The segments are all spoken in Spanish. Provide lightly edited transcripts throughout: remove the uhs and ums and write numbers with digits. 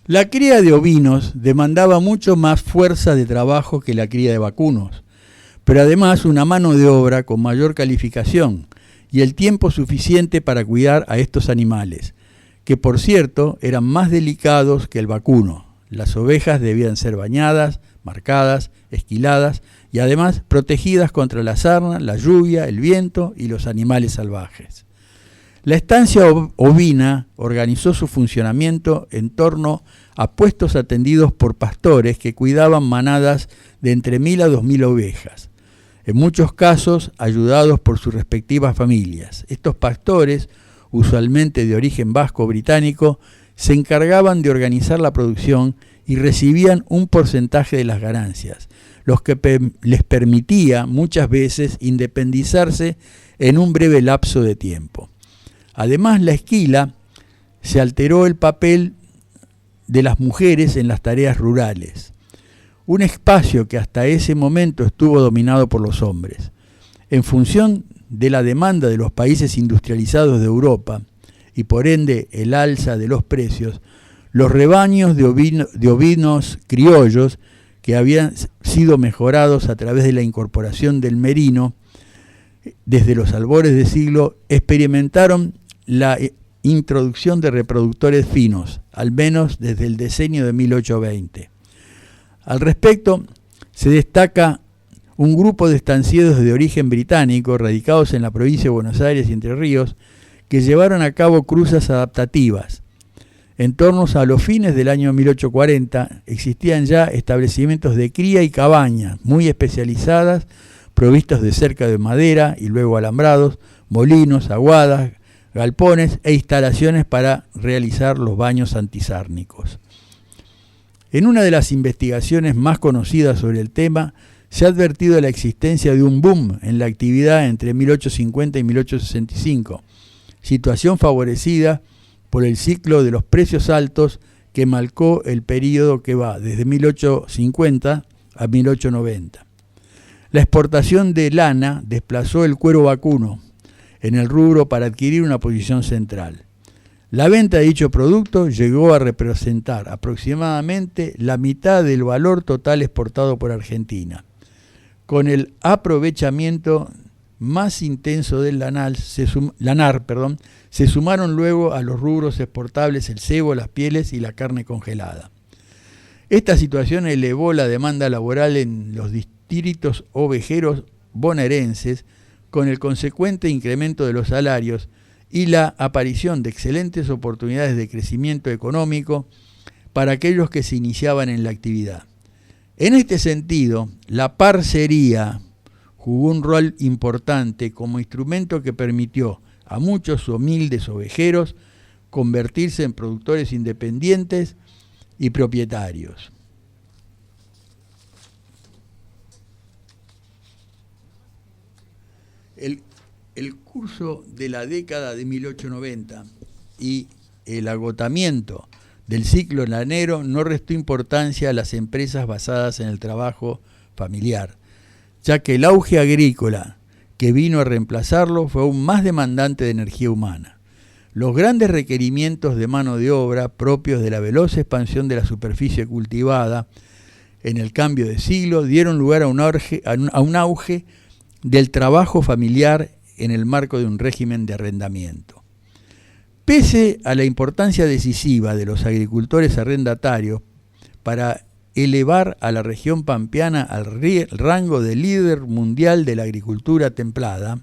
La cría de ovinos demandaba mucho más fuerza de trabajo que la cría de vacunos, pero además una mano de obra con mayor calificación y el tiempo suficiente para cuidar a estos animales, que por cierto eran más delicados que el vacuno. Las ovejas debían ser bañadas, marcadas, esquiladas y además protegidas contra la sarna, la lluvia, el viento y los animales salvajes. La estancia ovina organizó su funcionamiento en torno a puestos atendidos por pastores que cuidaban manadas de entre 1.000 a 2.000 ovejas, en muchos casos ayudados por sus respectivas familias. Estos pastores, usualmente de origen vasco-británico, se encargaban de organizar la producción y recibían un porcentaje de las ganancias, los que les permitía muchas veces independizarse en un breve lapso de tiempo. Además, la esquila se alteró el papel de las mujeres en las tareas rurales, un espacio que hasta ese momento estuvo dominado por los hombres. En función de la demanda de los países industrializados de Europa y por ende el alza de los precios, los rebaños de ovinos criollos que habían sido mejorados a través de la incorporación del merino desde los albores del siglo experimentaron la introducción de reproductores finos, al menos desde el decenio de 1820. Al respecto, se destaca un grupo de estancieros de origen británico radicados en la provincia de Buenos Aires y Entre Ríos que llevaron a cabo cruzas adaptativas. En torno a los fines del año 1840 existían ya establecimientos de cría y cabañas muy especializadas, provistos de cerca de madera y luego alambrados, molinos, aguadas, galpones e instalaciones para realizar los baños antisárnicos. En una de las investigaciones más conocidas sobre el tema, se ha advertido la existencia de un boom en la actividad entre 1850 y 1865, situación favorecida por el ciclo de los precios altos que marcó el periodo que va desde 1850 a 1890. La exportación de lana desplazó el cuero vacuno en el rubro para adquirir una posición central. La venta de dicho producto llegó a representar aproximadamente la mitad del valor total exportado por Argentina. Con el aprovechamiento más intenso del lanar, se sumaron luego a los rubros exportables el cebo, las pieles y la carne congelada. Esta situación elevó la demanda laboral en los distritos ovejeros bonaerenses, con el consecuente incremento de los salarios y la aparición de excelentes oportunidades de crecimiento económico para aquellos que se iniciaban en la actividad. En este sentido, la parcería jugó un rol importante como instrumento que permitió a muchos humildes ovejeros convertirse en productores independientes y propietarios. El curso de la década de 1890 y el agotamiento del ciclo lanero no restó importancia a las empresas basadas en el trabajo familiar, ya que el auge agrícola que vino a reemplazarlo fue aún más demandante de energía humana. Los grandes requerimientos de mano de obra propios de la veloz expansión de la superficie cultivada en el cambio de siglo dieron lugar a un auge del trabajo familiar en el marco de un régimen de arrendamiento. Pese a la importancia decisiva de los agricultores arrendatarios para elevar a la región pampeana al rango de líder mundial de la agricultura templada,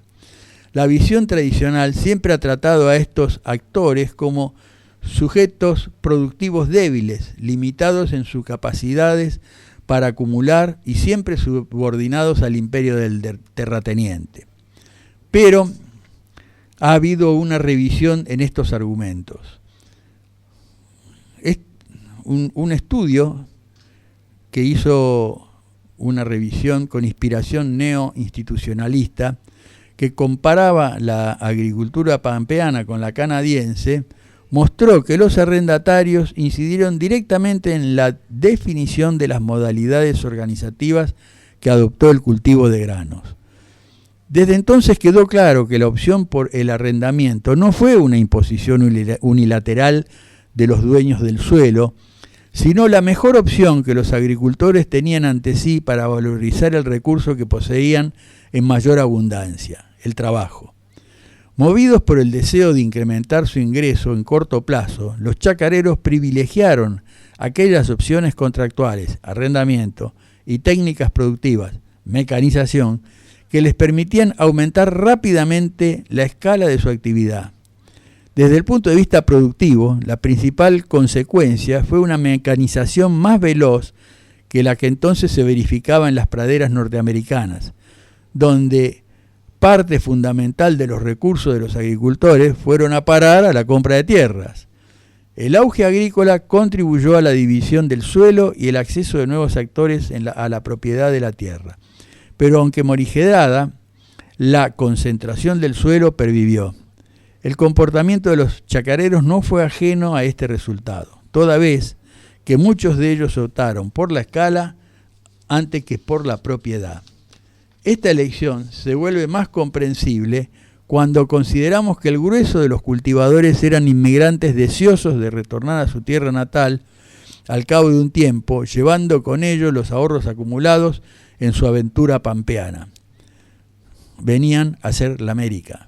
la visión tradicional siempre ha tratado a estos actores como sujetos productivos débiles, limitados en sus capacidades para acumular y siempre subordinados al imperio del terrateniente. Pero ha habido una revisión en estos argumentos. Es un estudio que hizo una revisión con inspiración neo-institucionalista que comparaba la agricultura pampeana con la canadiense, mostró que los arrendatarios incidieron directamente en la definición de las modalidades organizativas que adoptó el cultivo de granos. Desde entonces quedó claro que la opción por el arrendamiento no fue una imposición unilateral de los dueños del suelo, sino la mejor opción que los agricultores tenían ante sí para valorizar el recurso que poseían en mayor abundancia, el trabajo. Movidos por el deseo de incrementar su ingreso en corto plazo, los chacareros privilegiaron aquellas opciones contractuales, arrendamiento y técnicas productivas, mecanización, que les permitían aumentar rápidamente la escala de su actividad. Desde el punto de vista productivo, la principal consecuencia fue una mecanización más veloz que la que entonces se verificaba en las praderas norteamericanas, donde parte fundamental de los recursos de los agricultores fueron a parar a la compra de tierras. El auge agrícola contribuyó a la división del suelo y el acceso de nuevos actores a la propiedad de la tierra. Pero aunque morigerada, la concentración del suelo pervivió. El comportamiento de los chacareros no fue ajeno a este resultado, toda vez que muchos de ellos optaron por la escala antes que por la propiedad. Esta elección se vuelve más comprensible cuando consideramos que el grueso de los cultivadores eran inmigrantes deseosos de retornar a su tierra natal al cabo de un tiempo, llevando con ellos los ahorros acumulados en su aventura pampeana. Venían a ser la América.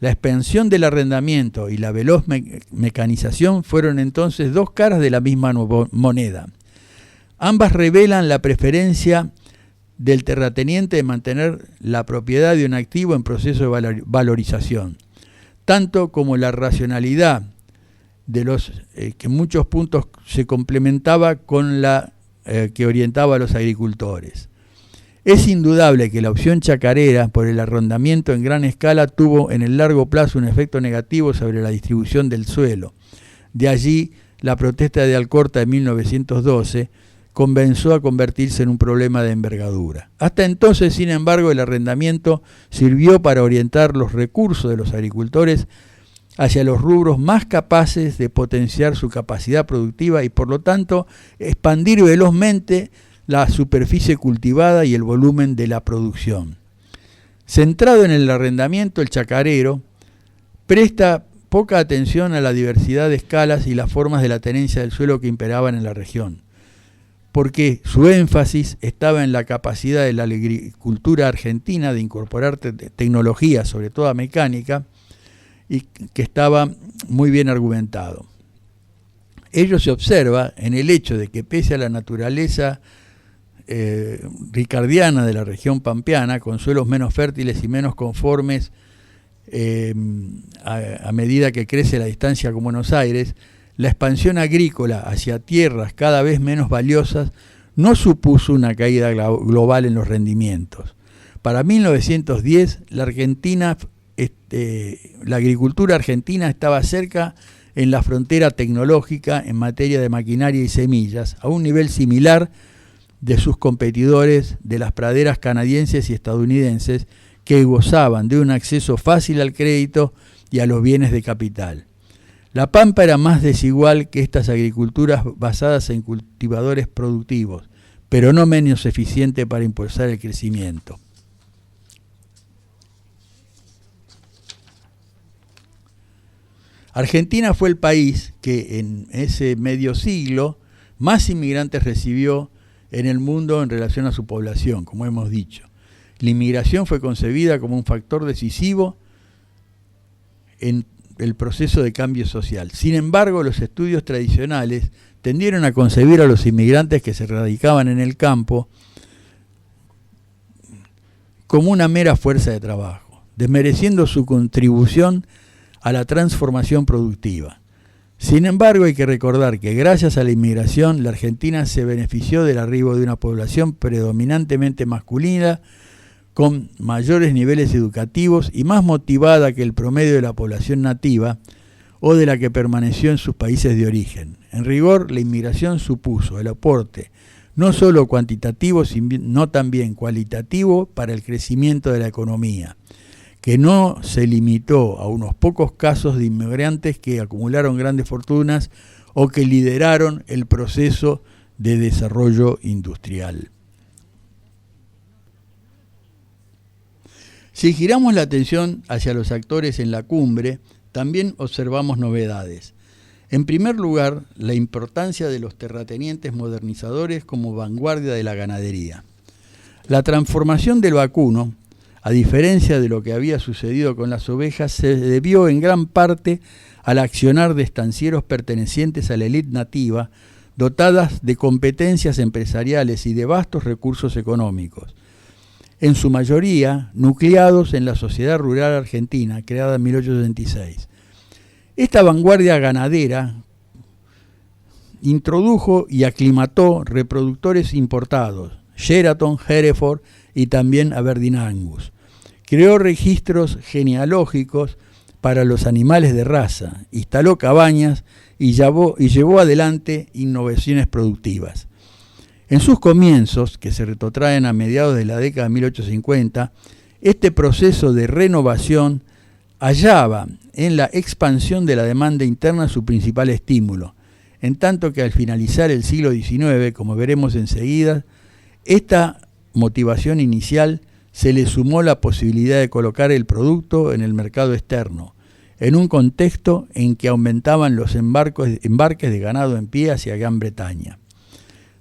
La expansión del arrendamiento y la veloz mecanización fueron entonces dos caras de la misma moneda. Ambas revelan la preferencia del terrateniente de mantener la propiedad de un activo en proceso de valorización, tanto como la racionalidad de los que en muchos puntos se complementaba con la que orientaba a los agricultores. Es indudable que la opción chacarera por el arrendamiento en gran escala tuvo en el largo plazo un efecto negativo sobre la distribución del suelo. De allí la protesta de Alcorta de 1912 comenzó a convertirse en un problema de envergadura. Hasta entonces, sin embargo, el arrendamiento sirvió para orientar los recursos de los agricultores hacia los rubros más capaces de potenciar su capacidad productiva y, por lo tanto, expandir velozmente la superficie cultivada y el volumen de la producción. Centrado en el arrendamiento, el chacarero presta poca atención a la diversidad de escalas y las formas de la tenencia del suelo que imperaban en la región, porque su énfasis estaba en la capacidad de la agricultura argentina de incorporar tecnología, sobre todo mecánica, y que estaba muy bien argumentado. Ello se observa en el hecho de que pese a la naturaleza ricardiana de la región pampeana, con suelos menos fértiles y menos conformes a medida que crece la distancia con Buenos Aires, la expansión agrícola hacia tierras cada vez menos valiosas no supuso una caída global en los rendimientos. Para 1910, la agricultura argentina estaba cerca en la frontera tecnológica en materia de maquinaria y semillas, a un nivel similar de sus competidores de las praderas canadienses y estadounidenses, que gozaban de un acceso fácil al crédito y a los bienes de capital. La pampa era más desigual que estas agriculturas basadas en cultivadores productivos, pero no menos eficiente para impulsar el crecimiento. Argentina fue el país que en ese medio siglo más inmigrantes recibió en el mundo en relación a su población, como hemos dicho. La inmigración fue concebida como un factor decisivo en el proceso de cambio social. Sin embargo, los estudios tradicionales tendieron a concebir a los inmigrantes que se radicaban en el campo como una mera fuerza de trabajo, desmereciendo su contribución a la transformación productiva. Sin embargo, hay que recordar que gracias a la inmigración, la Argentina se benefició del arribo de una población predominantemente masculina, con mayores niveles educativos y más motivada que el promedio de la población nativa o de la que permaneció en sus países de origen. En rigor, la inmigración supuso el aporte no solo cuantitativo, sino también cualitativo para el crecimiento de la economía, que no se limitó a unos pocos casos de inmigrantes que acumularon grandes fortunas o que lideraron el proceso de desarrollo industrial. Si giramos la atención hacia los actores en la cumbre, también observamos novedades. En primer lugar, la importancia de los terratenientes modernizadores como vanguardia de la ganadería. La transformación del vacuno, a diferencia de lo que había sucedido con las ovejas, se debió en gran parte al accionar de estancieros pertenecientes a la élite nativa, dotadas de competencias empresariales y de vastos recursos económicos, en su mayoría nucleados en la Sociedad Rural Argentina, creada en 1876. Esta vanguardia ganadera introdujo y aclimató reproductores importados, Sheraton, Hereford y también Aberdeen Angus. Creó registros genealógicos para los animales de raza, instaló cabañas y llevó adelante innovaciones productivas. En sus comienzos, que se retrotraen a mediados de la década de 1850, este proceso de renovación hallaba en la expansión de la demanda interna su principal estímulo, en tanto que al finalizar el siglo XIX, como veremos enseguida, esta motivación inicial se le sumó la posibilidad de colocar el producto en el mercado externo, en un contexto en que aumentaban los embarques de ganado en pie hacia Gran Bretaña.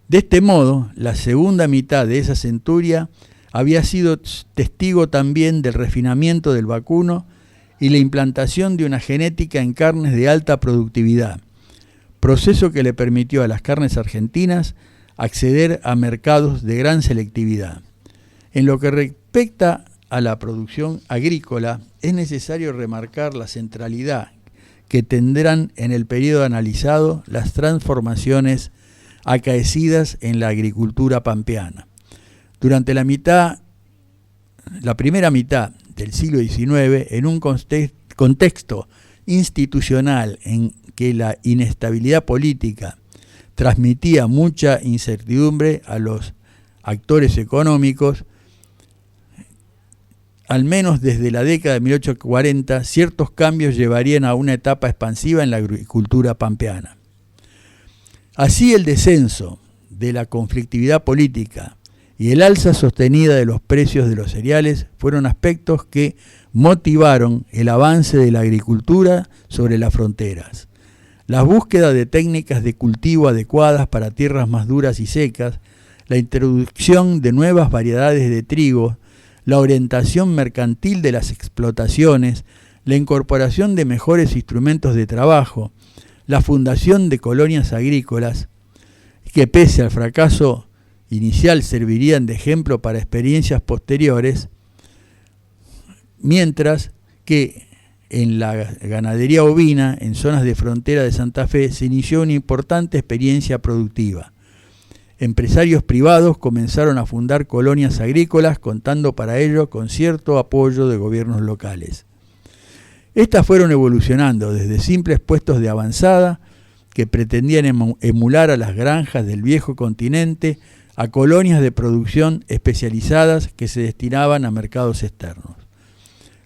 De este modo, la segunda mitad de esa centuria había sido testigo también del refinamiento del vacuno y la implantación de una genética en carnes de alta productividad, proceso que le permitió a las carnes argentinas acceder a mercados de gran selectividad. En lo que respecta a la producción agrícola, es necesario remarcar la centralidad que tendrán en el periodo analizado las transformaciones acaecidas en la agricultura pampeana. Durante la primera mitad del siglo XIX, en un contexto institucional en que la inestabilidad política transmitía mucha incertidumbre a los actores económicos, al menos desde la década de 1840, ciertos cambios llevarían a una etapa expansiva en la agricultura pampeana. Así, el descenso de la conflictividad política y el alza sostenida de los precios de los cereales fueron aspectos que motivaron el avance de la agricultura sobre las fronteras. La búsqueda de técnicas de cultivo adecuadas para tierras más duras y secas, la introducción de nuevas variedades de trigo, la orientación mercantil de las explotaciones, la incorporación de mejores instrumentos de trabajo, la fundación de colonias agrícolas, que pese al fracaso inicial servirían de ejemplo para experiencias posteriores, mientras que en la ganadería ovina, en zonas de frontera de Santa Fe, se inició una importante experiencia productiva. Empresarios privados comenzaron a fundar colonias agrícolas, contando para ello con cierto apoyo de gobiernos locales. Estas fueron evolucionando desde simples puestos de avanzada, que pretendían emular a las granjas del viejo continente, a colonias de producción especializadas que se destinaban a mercados externos.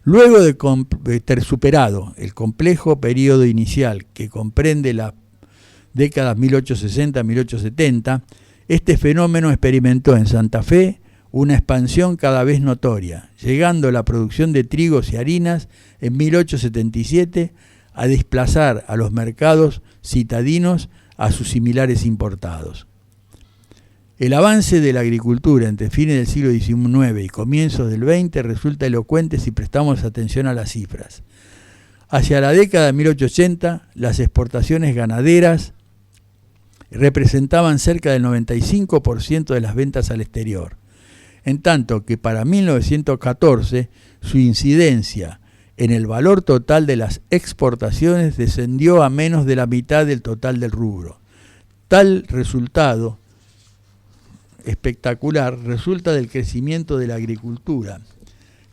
Luego de ter superado el complejo periodo inicial que comprende las décadas 1860-1870, este fenómeno experimentó en Santa Fe una expansión cada vez notoria, llegando la producción de trigos y harinas en 1877 a desplazar a los mercados citadinos a sus similares importados. El avance de la agricultura entre fines del siglo XIX y comienzos del XX resulta elocuente si prestamos atención a las cifras. Hacia la década de 1880, las exportaciones ganaderas representaban cerca del 95% de las ventas al exterior, en tanto que para 1914 su incidencia en el valor total de las exportaciones descendió a menos de la mitad del total del rubro. Tal resultado espectacular resulta del crecimiento de la agricultura,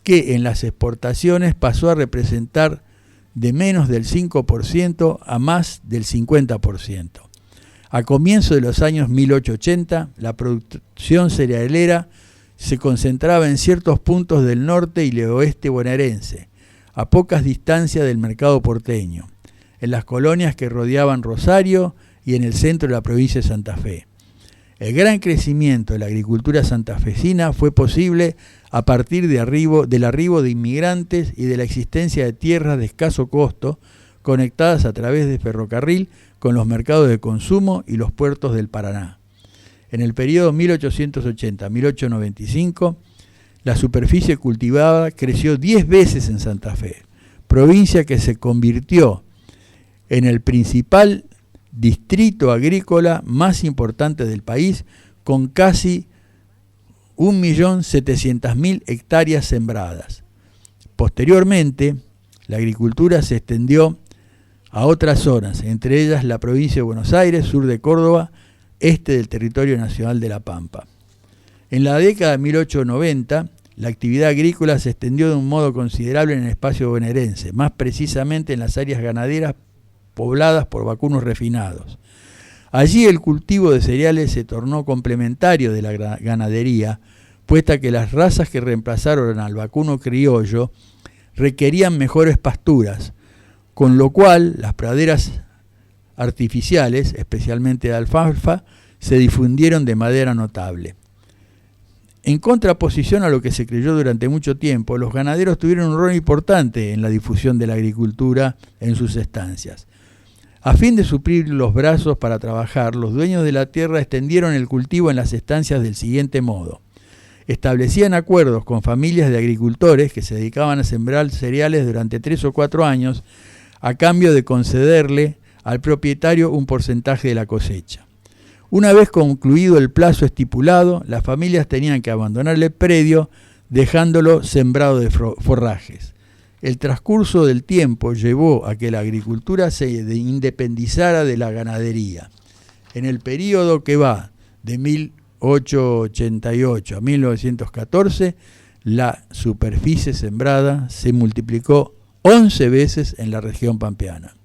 que en las exportaciones pasó a representar de menos del 5% a más del 50%. A comienzos de los años 1880, la producción cerealera se concentraba en ciertos puntos del norte y el oeste bonaerense, a pocas distancias del mercado porteño, en las colonias que rodeaban Rosario y en el centro de la provincia de Santa Fe. El gran crecimiento de la agricultura santafesina fue posible a partir del arribo de inmigrantes y de la existencia de tierras de escaso costo, conectadas a través de ferrocarril con los mercados de consumo y los puertos del Paraná. En el periodo 1880-1895, la superficie cultivada creció 10 veces en Santa Fe, provincia que se convirtió en el principal distrito agrícola más importante del país, con casi 1.700.000 hectáreas sembradas. Posteriormente, la agricultura se extendió a otras zonas, entre ellas la provincia de Buenos Aires, sur de Córdoba, este del territorio nacional de La Pampa. En la década de 1890, la actividad agrícola se extendió de un modo considerable en el espacio bonaerense, más precisamente en las áreas ganaderas pobladas por vacunos refinados. Allí el cultivo de cereales se tornó complementario de la ganadería, puesto que las razas que reemplazaron al vacuno criollo requerían mejores pasturas, con lo cual las praderas artificiales, especialmente de alfalfa, se difundieron de manera notable. En contraposición a lo que se creyó durante mucho tiempo, los ganaderos tuvieron un rol importante en la difusión de la agricultura en sus estancias. A fin de suplir los brazos para trabajar, los dueños de la tierra extendieron el cultivo en las estancias del siguiente modo. Establecían acuerdos con familias de agricultores que se dedicaban a sembrar cereales durante 3 o 4 años a cambio de concederle al propietario un porcentaje de la cosecha. Una vez concluido el plazo estipulado, las familias tenían que abandonar el predio dejándolo sembrado de forrajes. El transcurso del tiempo llevó a que la agricultura se independizara de la ganadería. En el período que va de 1888 a 1914, la superficie sembrada se multiplicó 11 veces en la región pampeana.